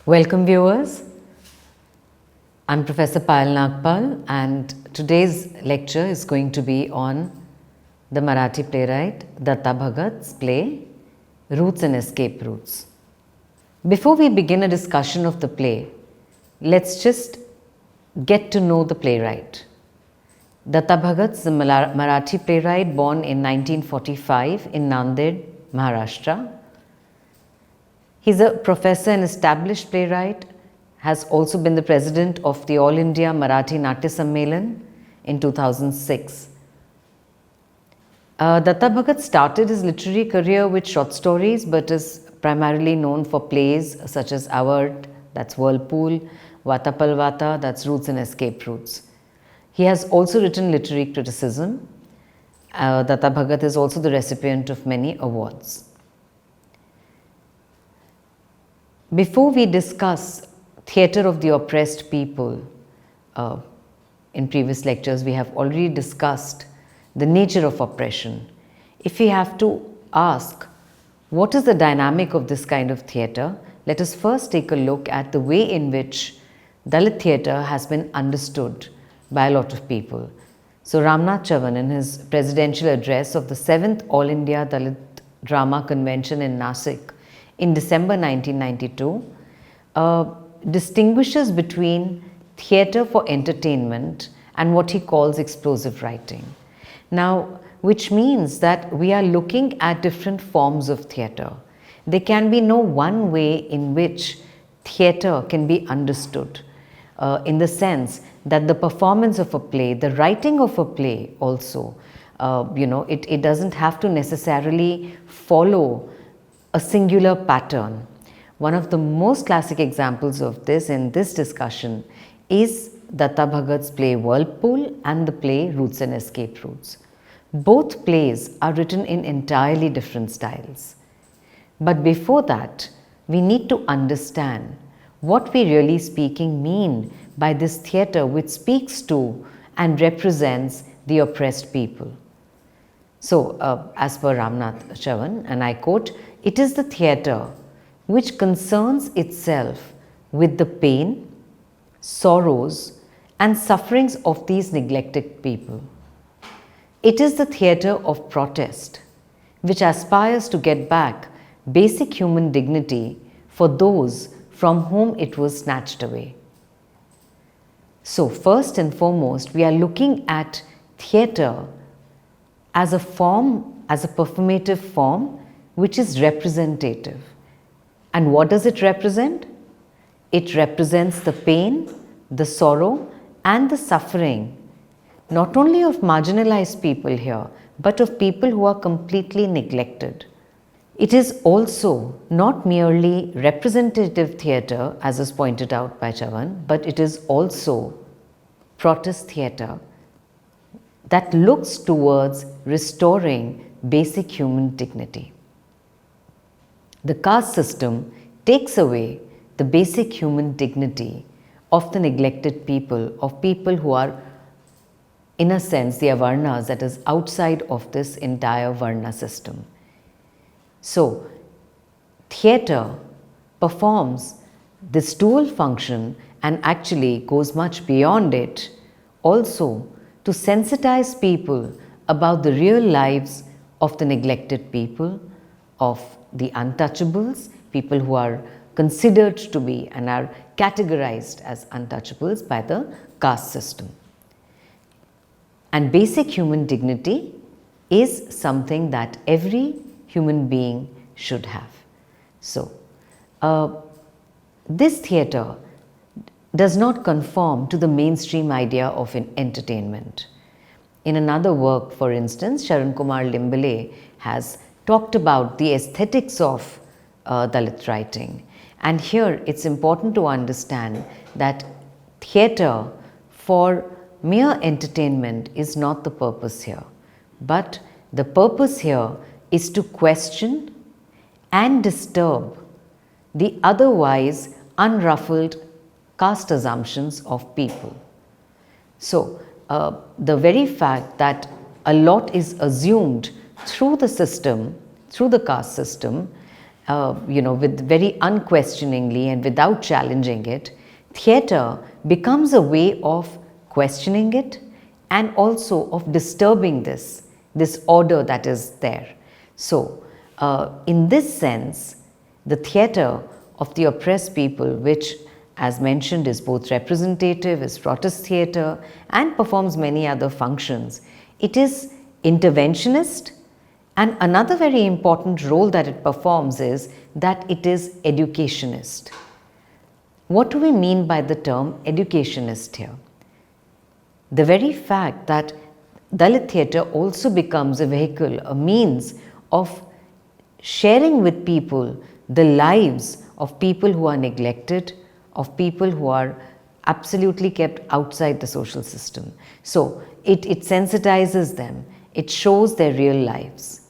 Welcome viewers, I'm Professor Payal Nagpal and today's lecture is going to be on the Marathi playwright Datta Bhagat's play Roots and Escape Routes. Before we begin a discussion of the play, let's just get to know the playwright. Datta Bhagat's a Marathi playwright born in 1945 in Nanded, Maharashtra. He's a professor and established playwright, has also been the president of the All India Marathi Natya Sammelan in 2006. Datta Bhagat started his literary career with short stories but is primarily known for plays such as Avart, that's Whirlpool, Vatapalvata, that's Roots and Escape Routes. He has also written literary criticism. Datta Bhagat is also the recipient of many awards. Before we discuss theatre of the oppressed people, in previous lectures we have already discussed the nature of oppression. If we have to ask what is the dynamic of this kind of theatre, let us first take a look at the way in which Dalit theatre has been understood by a lot of people. So Ramnath Chavan, in his presidential address of the 7th All India Dalit Drama Convention in Nasik in December 1992, distinguishes between theatre for entertainment and what he calls explosive writing. Now, which means that we are looking at different forms of theatre. There can be no one way in which theatre can be understood, in the sense that the performance of a play, the writing of a play also, it doesn't have to necessarily follow a singular pattern. One of the most classic examples of this in this discussion is Datta Bhagat's play Whirlpool and the play Roots and Escape Routes. Both plays are written in entirely different styles. But before that, we need to understand what we really speaking mean by this theatre which speaks to and represents the oppressed people. So, as per Ramnath Chavan, and I quote, "It is the theatre which concerns itself with the pain, sorrows and sufferings of these neglected people. It is the theatre of protest which aspires to get back basic human dignity for those from whom it was snatched away." So, first and foremost, we are looking at theatre as a form, as a performative form which is representative. And what does it represent? It represents the pain, the sorrow and the suffering, not only of marginalized people here, but of people who are completely neglected. It is also not merely representative theatre, as is pointed out by Chavan, but it is also protest theatre that looks towards restoring basic human dignity. The caste system takes away the basic human dignity of the neglected people, of people who are, in a sense, the avarnas, that is outside of this entire varna system. So, theatre performs this dual function and actually goes much beyond it, also to sensitize people about the real lives of the neglected people, of the untouchables, people who are considered to be and are categorized as untouchables by the caste system. And basic human dignity is something that every human being should have. So, this theatre does not conform to the mainstream idea of entertainment. In another work, for instance, Sharan Kumar Limbale has talked about the aesthetics of Dalit writing. And here it's important to understand that theatre for mere entertainment is not the purpose here, but the purpose here is to question and disturb the otherwise unruffled caste assumptions of people. So, the very fact that a lot is assumed through the system, through the caste system, with very unquestioningly and without challenging it, theatre becomes a way of questioning it and also of disturbing this order that is there. So, in this sense, the theatre of the oppressed people, which as mentioned is both representative, is protest theatre and performs many other functions, it is interventionist, and another very important role that it performs is that it is educationist. What do we mean by the term educationist here? The very fact that Dalit theatre also becomes a vehicle, a means of sharing with people the lives of people who are neglected, of people who are absolutely kept outside the social system. So it sensitizes them, it shows their real lives.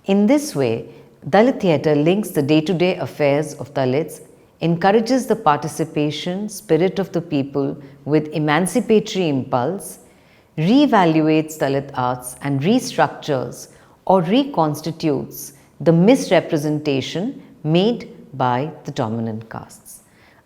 In this way, Dalit theatre links the day-to-day affairs of Dalits, encourages the participation spirit of the people with emancipatory impulse, reevaluates Dalit arts and restructures or reconstitutes the misrepresentation made by the dominant castes.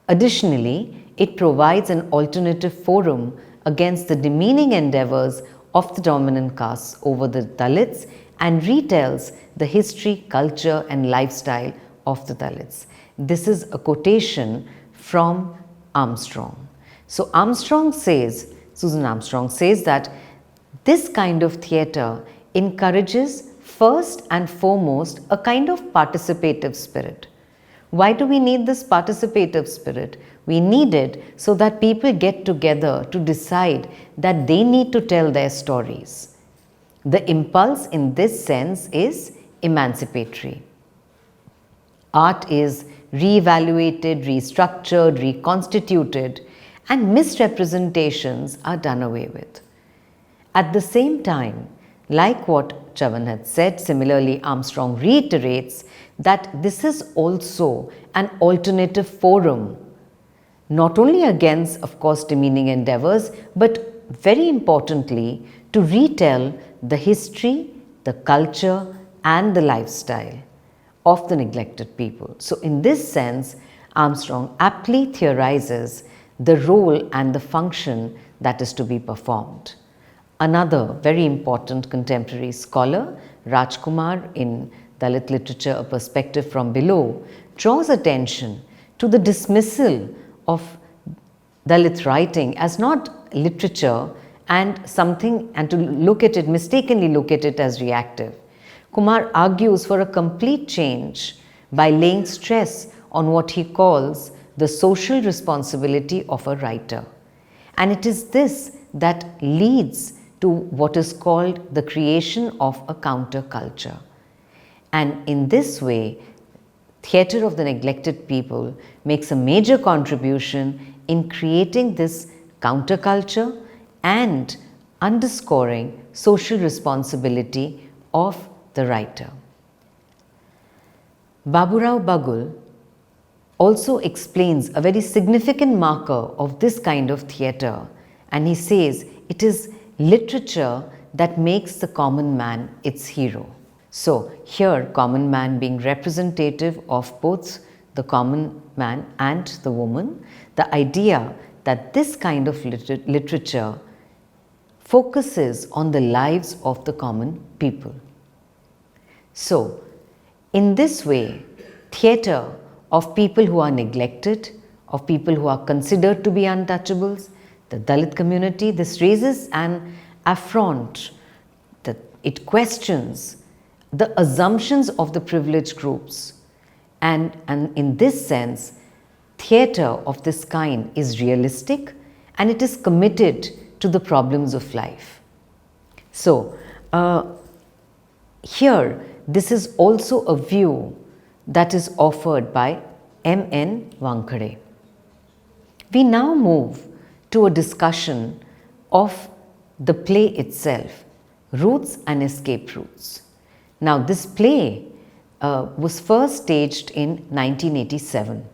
Additionally, it provides an alternative forum against the demeaning endeavors of the dominant castes over the Dalits and retells the history, culture and lifestyle of the Dalits. This is a quotation from Armstrong. So Armstrong says, Susan Armstrong says that this kind of theatre encourages first and foremost a kind of participative spirit. Why do we need this participative spirit? We need it so that people get together to decide that they need to tell their stories. The impulse in this sense is emancipatory. Art is reevaluated, restructured, reconstituted, and misrepresentations are done away with. At the same time, like what Chavan had said, similarly Armstrong reiterates that this is also an alternative forum, not only against, of course, demeaning endeavors, but very importantly, to retell the history, the culture, and the lifestyle of the neglected people. So, in this sense, Armstrong aptly theorizes the role and the function that is to be performed. Another very important contemporary scholar, Rajkumar, in Dalit Literature, A Perspective from Below, draws attention to the dismissal of Dalit writing as not literature and something, and to look at it, mistakenly look at it as reactive. Kumar argues for a complete change by laying stress on what he calls the social responsibility of a writer. And it is this that leads to what is called the creation of a counterculture. And in this way, Theatre of the Neglected People makes a major contribution in creating this counterculture and underscoring social responsibility of the writer. Baburao Bagul also explains a very significant marker of this kind of theatre, and he says it is literature that makes the common man its hero. So here, common man being representative of both the common man and the woman, the idea that this kind of literature focuses on the lives of the common people. So, in this way, theatre of people who are neglected, of people who are considered to be untouchables, the Dalit community, this raises an affront, that it questions the assumptions of the privileged groups. And in this sense, theatre of this kind is realistic and it is committed to the problems of life. So, here, this is also a view that is offered by M.N. Wankhede. We now move to a discussion of the play itself, Roots and Escape Routes. Now, this play was first staged in 1987.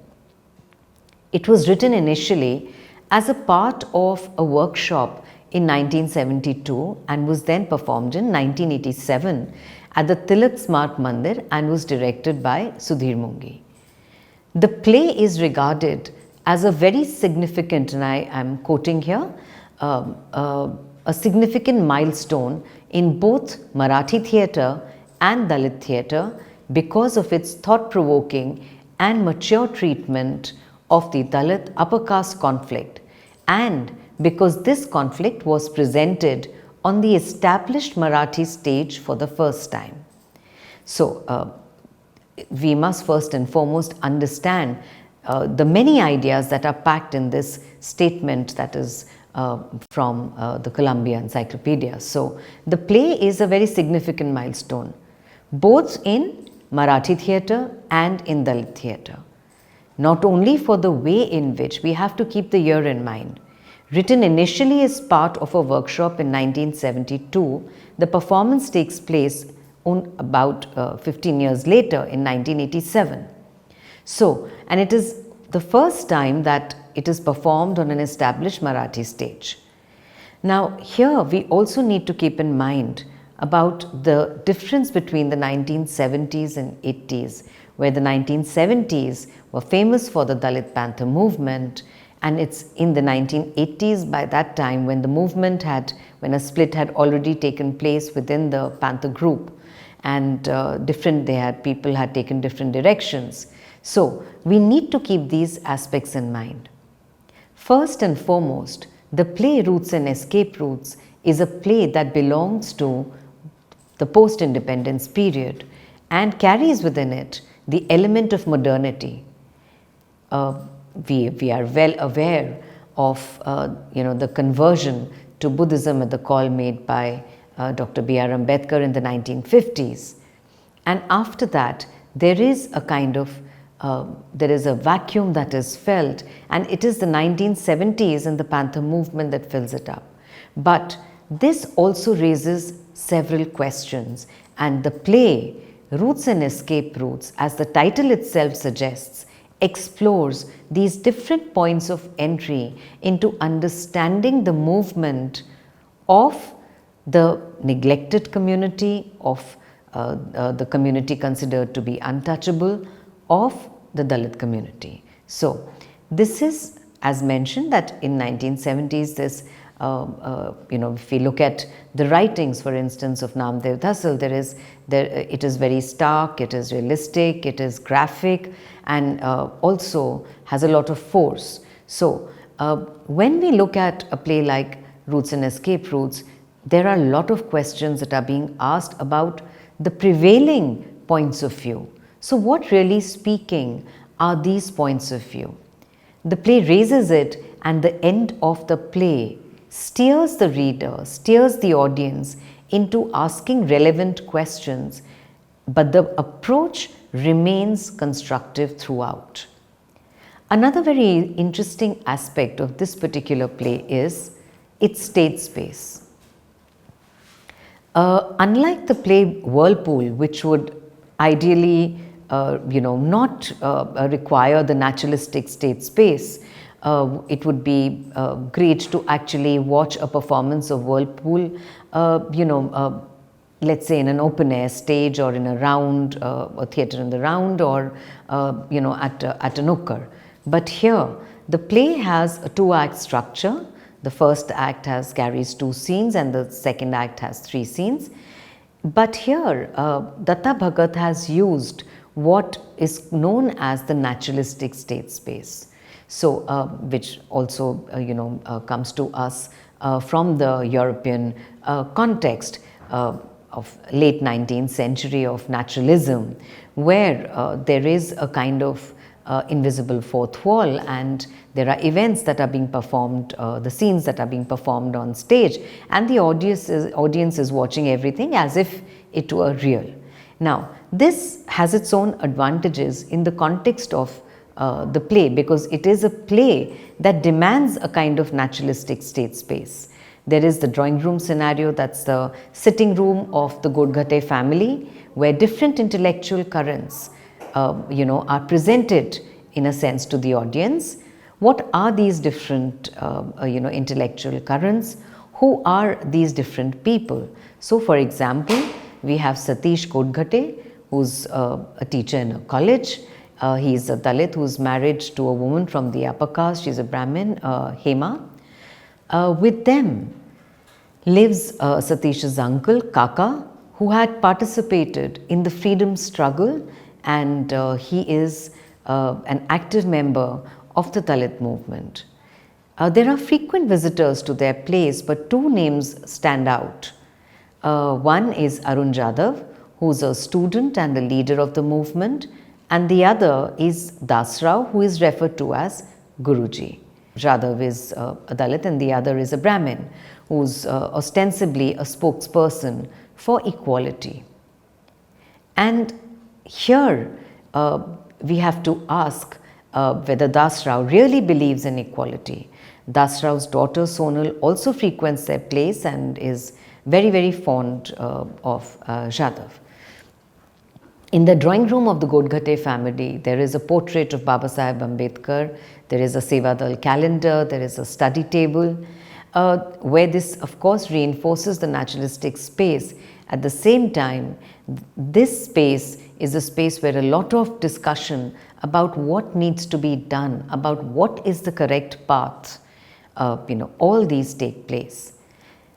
It was written initially as a part of a workshop in 1972 and was then performed in 1987 at the Tilak Smart Mandir and was directed by Sudhir Mungi. The play is regarded as a very significant, and I am quoting here, a significant milestone in both Marathi theatre and Dalit theatre because of its thought-provoking and mature treatment of the Dalit upper caste conflict, and because this conflict was presented on the established Marathi stage for the first time. So, we must first and foremost understand the many ideas that are packed in this statement that is from the Columbia Encyclopedia. So, the play is a very significant milestone, both in Marathi theatre and in Dalit theatre. Not only for the way in which we have to keep the year in mind. Written initially as part of a workshop in 1972, the performance takes place about 15 years later in 1987. So, and it is the first time that it is performed on an established Marathi stage. Now, here we also need to keep in mind about the difference between the 1970s and 80s, where the 1970s were famous for the Dalit Panther movement, and it's in the 1980s, by that time, when the movement had, when a split had already taken place within the Panther group, and people had taken different directions. So, we need to keep these aspects in mind. First and foremost, the play Roots and Escape Routes is a play that belongs to the post-independence period and carries within it the element of modernity. We are well aware of the conversion to Buddhism at the call made by Dr. B.R. Ambedkar in the 1950s. And after that, there is a kind of there is a vacuum that is felt, and it is the 1970s and the Panther movement that fills it up. But this also raises several questions, and the play Roots and Escape Routes, as the title itself suggests, explores these different points of entry into understanding the movement of the neglected community, of the community considered to be untouchable, of the Dalit community. So, this is, as mentioned, that in 1970s this if we look at the writings, for instance, of Namdev Dhassal, it is very stark, it is realistic, it is graphic, and also has a lot of force. So, when we look at a play like Roots and Escape Routes, there are a lot of questions that are being asked about the prevailing points of view. So, what really speaking are these points of view? The play raises it, and the end of the play steers the reader, steers the audience into asking relevant questions, but the approach remains constructive throughout. Another very interesting aspect of this particular play is its stage space. Unlike the play Whirlpool, which would ideally not require the naturalistic stage space, it would be great to actually watch a performance of Whirlpool, let's say in an open air stage, or in a round, a theatre in the round, or at a nooker. But here, the play has a two-act structure. The first act carries 2 scenes, and the second act has 3 scenes. But here, Datta Bhagat has used what is known as the naturalistic stage space. So, which also comes to us from the European context of late 19th century of naturalism, where there is a kind of invisible fourth wall, and there are events that are being performed, the scenes that are being performed on stage, and the audience is watching everything as if it were real. Now, this has its own advantages in the context of the play, because it is a play that demands a kind of naturalistic stage space. There is the drawing room scenario, that's the sitting room of the Godgate family, where different intellectual currents are presented in a sense to the audience. What are these different intellectual currents? Who are these different people? So, for example, we have Satish Kodghate, who's a teacher in a college. He's a Dalit who's married to a woman from the upper caste. She's a Brahmin, Hema. With them lives Satish's uncle, Kaka, who had participated in the freedom struggle, and he is an active member of the Dalit movement. There are frequent visitors to their place, but two names stand out. One is Arun Jadhav, who's a student and a leader of the movement, and the other is Dasrao, who is referred to as Guruji. Jadhav is a Dalit and the other is a Brahmin, who's ostensibly a spokesperson for equality. And here we have to ask whether Dasrao really believes in equality. Dasrao's daughter Sonal also frequents their place and is very, very fond of Jadhav. In the drawing room of the Godghate family, there is a portrait of Babasaheb Ambedkar, there is a Sevadal calendar, there is a study table, where this of course reinforces the naturalistic space. At the same time, this space is a space where a lot of discussion about what needs to be done, about what is the correct path, all these take place.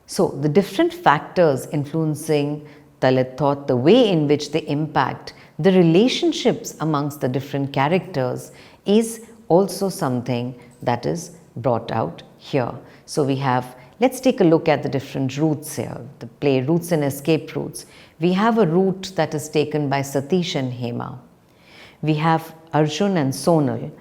So the different factors influencing Dalit thought, the way in which they impact the relationships amongst the different characters is also something that is brought out here. So we have, let's take a look at the different routes here, the play Roots and Escape Routes. We have a route that is taken by Satish and Hema. We have Arjun and Sonal.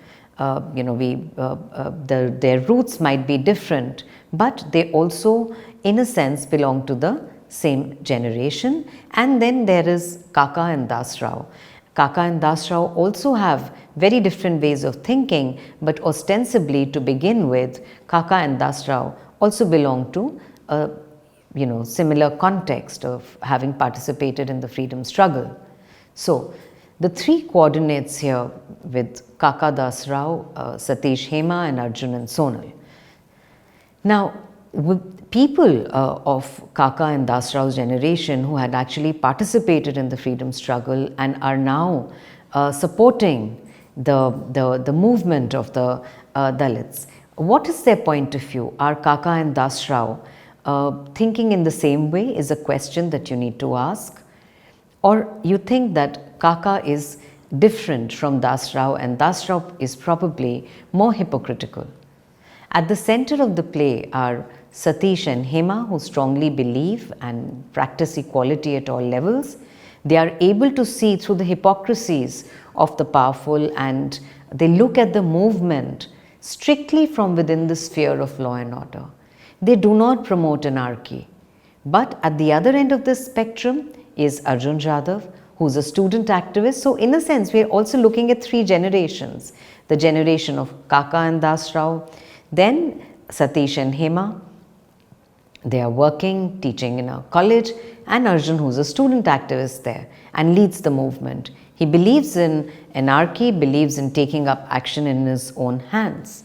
Their roots might be different, but they also in a sense belong to the same generation. And then there is Kaka and Dasrao. Kaka and Dasrao also have very different ways of thinking, but ostensibly to begin with, Kaka and Dasrao also belong to a similar context of having participated in the freedom struggle. So the three coordinates here with Kaka, Dasrao, Satish, Hema and Arjun and Sonal. Now, people of Kaka and Dasrao's generation who had actually participated in the freedom struggle and are now supporting the movement of the Dalits. What is their point of view? Are Kaka and Dasrao thinking in the same way is a question that you need to ask? Or you think that Kaka is different from Dasrao and Dasrao is probably more hypocritical? At the center of the play are Satish and Hema, who strongly believe and practice equality at all levels. They are able to see through the hypocrisies of the powerful, and they look at the movement strictly from within the sphere of law and order. They do not promote anarchy. But at the other end of this spectrum is Arjun Jadhav, who's a student activist. So in a sense, we are also looking at three generations. The generation of Kaka and Dasrao, then Satish and Hema. They are working, teaching in a college, and Arjun, who's a student activist there and leads the movement. He believes in anarchy, believes in taking up action in his own hands.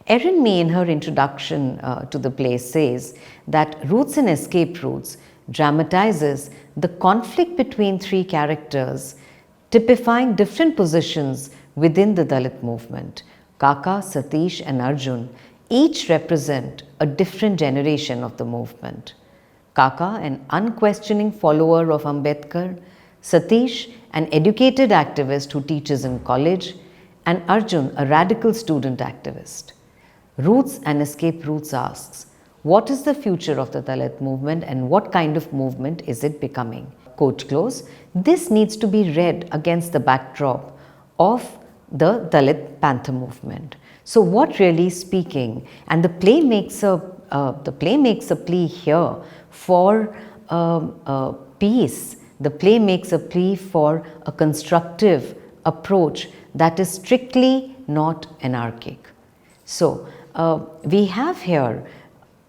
Erin May, in her introduction to the play, says that Roots and Escape Routes dramatizes the conflict between three characters, typifying different positions within the Dalit movement. Kaka, Satish and Arjun each represent a different generation of the movement. Kaka, an unquestioning follower of Ambedkar, Satish, an educated activist who teaches in college, and Arjun, a radical student activist. Roots and Escape Routes asks, what is the future of the Dalit movement and what kind of movement is it becoming? Quote close. This needs to be read against the backdrop of the Dalit Panther movement. So what really speaking, and the play makes a plea here for peace. The play makes a plea for a constructive approach that is strictly not anarchic. So we have here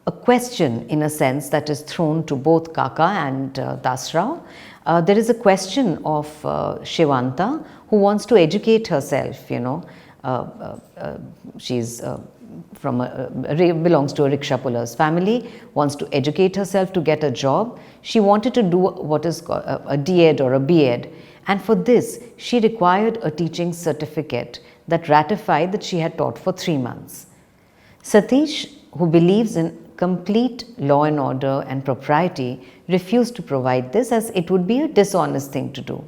a question in a sense that is thrown to both Kaka and Dasrao. There is a question of Shivanta, who wants to educate herself, She's belongs to a rickshaw puller's family, wants to educate herself to get a job. She wanted to do what is called a D.Ed or a B.Ed, and for this she required a teaching certificate that ratified that she had taught for 3 months. Satish, who believes in complete law and order and propriety, refused to provide this as it would be a dishonest thing to do.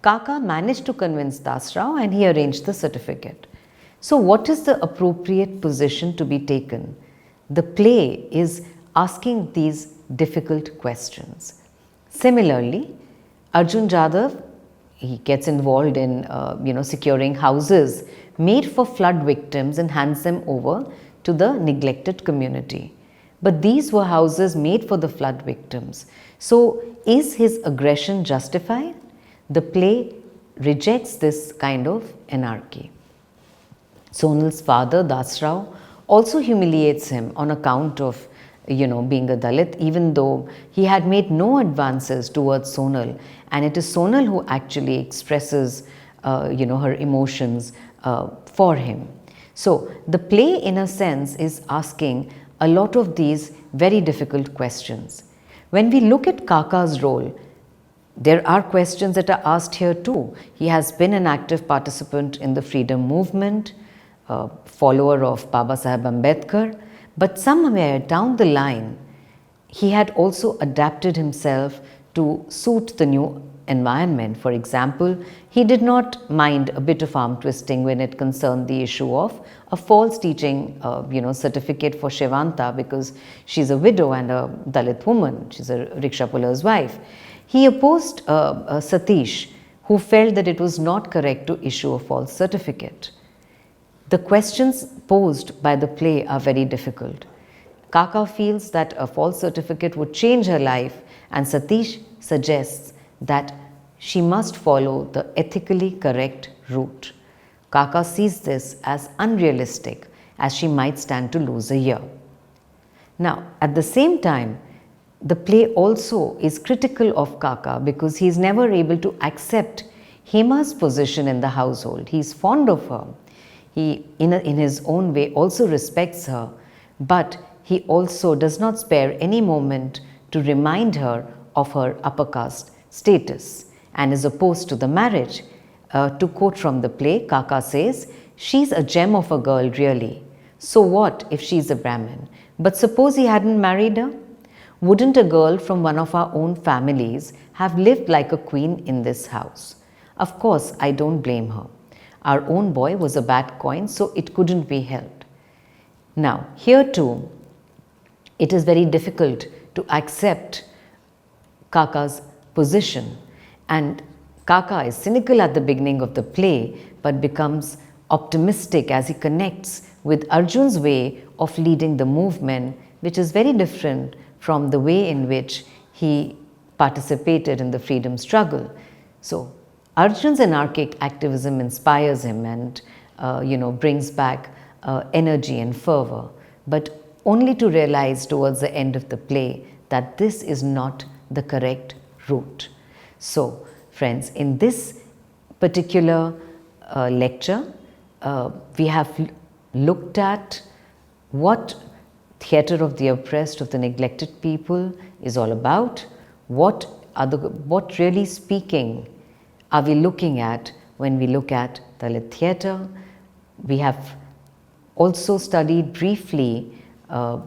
Kaka managed to convince Dasrao and he arranged the certificate. So what is the appropriate position to be taken? The play is asking these difficult questions. Similarly, Arjun Jadhav, he gets involved in securing houses made for flood victims and hands them over to the neglected community. But these were houses made for the flood victims. So is his aggression justified? The play rejects this kind of anarchy. Sonal's father, Dasrao, also humiliates him on account of being a Dalit, even though he had made no advances towards Sonal, and it is Sonal who actually expresses her emotions for him. So the play, in a sense, is asking a lot of these very difficult questions. When we look at Kaka's role, there are questions that are asked here too. He has been an active participant in the freedom movement, a follower of Baba Saheb Ambedkar, but somewhere down the line, he had also adapted himself to suit the new environment. For example, he did not mind a bit of arm twisting when it concerned the issue of a false teaching certificate for Shivanta, because she's a widow and a Dalit woman, she's a rickshaw puller's wife. He opposed Satish, who felt that it was not correct to issue a false certificate. The questions posed by the play are very difficult. Kaka feels that a false certificate would change her life, and Satish suggests that she must follow the ethically correct route. Kaka sees this as unrealistic, as she might stand to lose a year. Now, at the same time, the play also is critical of Kaka because he is never able to accept Hema's position in the household. He is fond of her. He, in his own way, also respects her, but he also does not spare any moment to remind her of her upper caste status and is opposed to the marriage. To quote from the play, Kaka says, "She's a gem of a girl, really. So what if she's a Brahmin? But suppose he hadn't married her? Wouldn't a girl from one of our own families have lived like a queen in this house? Of course, I don't blame her. Our own boy was a bad coin, so it couldn't be helped." Now, here too, it is very difficult to accept Kaka's position, and Kaka is cynical at the beginning of the play but becomes optimistic as he connects with Arjun's way of leading the movement, which is very different from the way in which he participated in the freedom struggle. So Arjun's anarchic activism inspires him and brings back energy and fervor, but only to realize towards the end of the play that this is not the correct route. So friends, in this particular lecture, we have looked at what theatre of the oppressed, of the neglected people is all about. What really speaking are we looking at when we look at Dalit theatre? We have also studied briefly a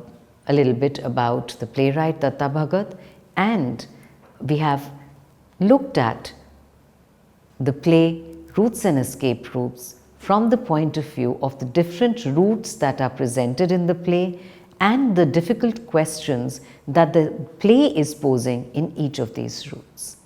little bit about the playwright Datta Bhagat, and we have looked at the play Roots and Escape Routes from the point of view of the different routes that are presented in the play and the difficult questions that the play is posing in each of these routes.